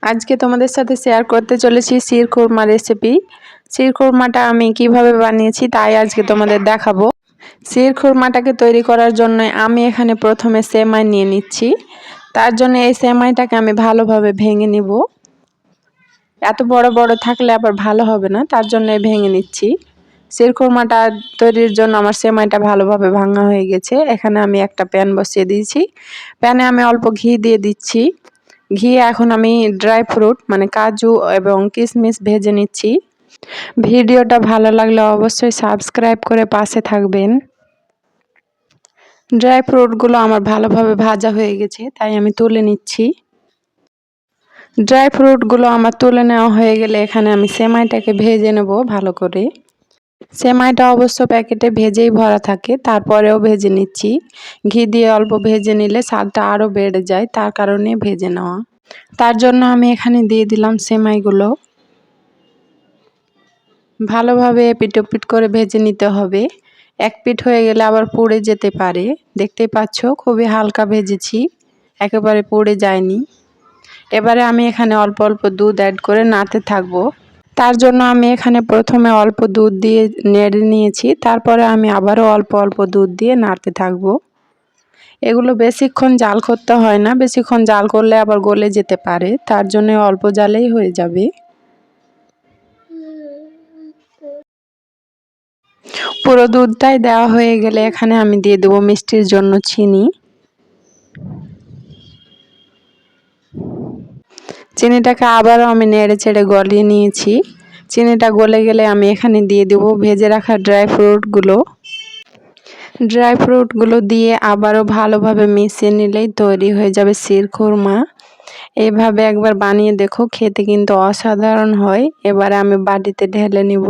আজকে তোমাদের সাথে শেয়ার করতে চলেছি শিরখুরমা রেসিপি। শিরখুরমাটা আমি কিভাবে বানিয়েছি তাই আজকে তোমাদের দেখাবো। শিরখুরমাটাকে তৈরি করার জন্য আমি এখানে প্রথমে সেমাই নিয়ে নিচ্ছি। তার জন্য এই সেমাইটাকে আমি ভালোভাবে ভেঙে নিব। এত বড় বড় থাকলে আবার ভালো হবে না, তার জন্য ভেঙে নিচ্ছি। শিরখুরমাটা তৈরির জন্য আমার সেমাইটা ভালোভাবে ভাঙা হয়ে গেছে। এখানে আমি একটা প্যান বসিয়ে দিয়েছি। প্যানে আমি অল্প ঘি দিয়ে দিচ্ছি। ঘি এখন আমি ড্রাই ফ্রুট মানে কাজু এবং কিশমিশ ভেজে নিচ্ছি। ভিডিওটা ভালো লাগলে অবশ্যই সাবস্ক্রাইব করে পাশে থাকবেন। ড্রাই ফ্রুটগুলো আমার ভালোভাবে ভাজা হয়ে গেছে, তাই আমি তুলে নিচ্ছি। ড্রাই ফ্রুটগুলো আমার তুলে নেওয়া হয়ে গেলে এখানে আমি সেমাইটাকে ভেজে নেব ভালো করে। সেমাইটা অবশ্য প্যাকেটে ভেজেই ভরা থাকে, তারপরেও ভেজে নিচ্ছি। ঘি দিয়ে অল্প ভেজে নিলে স্বাদটা আরও বেড়ে যায়, তার কারণে ভেজে নেওয়া। তার জন্য আমি এখানে দিয়ে দিলাম সেমাইগুলো। ভালোভাবে এপিট ওপিট করে ভেজে নিতে হবে। এক পিঠ হয়ে গেলে আবার পুড়ে যেতে পারে। দেখতেই পাচ্ছ খুবই হালকা ভেজেছি, একেবারে পুড়ে যায়নি। এবারে আমি এখানে অল্প অল্প দুধ অ্যাড করে নাড়তে থাকবো। তার জন্য আমি এখানে প্রথমে অল্প দুধ দিয়ে নেড়ে নিয়েছি, তারপরে আমি আবারও অল্প অল্প দুধ দিয়ে নাড়তে থাকবো। এগুলো বেশিক্ষণ জাল করতে হয় না, বেশিক্ষণ জাল করলে আবার গলে যেতে পারে, তার জন্য অল্প জালেই হয়ে যাবে। পুরো দুধটাই দেওয়া হয়ে গেলে এখানে আমি দিয়ে দেবো মিষ্টির জন্য চিনি। চিনিটাকে আবারও আমি নেড়ে চেড়ে গলিয়ে নিয়েছি। চিনিটা গলে গেলে আমি এখানে দিয়ে দেবো ভেজে রাখা ড্রাই ফ্রুটগুলো। ড্রাই ফ্রুটগুলো দিয়ে আবারও ভালোভাবে মিশিয়ে নিলেই তৈরি হয়ে যাবে শিরখুরমা। এইভাবে একবার বানিয়ে দেখো, খেতে কিন্তু অসাধারণ হয়। এবারে আমি বাটিতে ঢেলে নিব।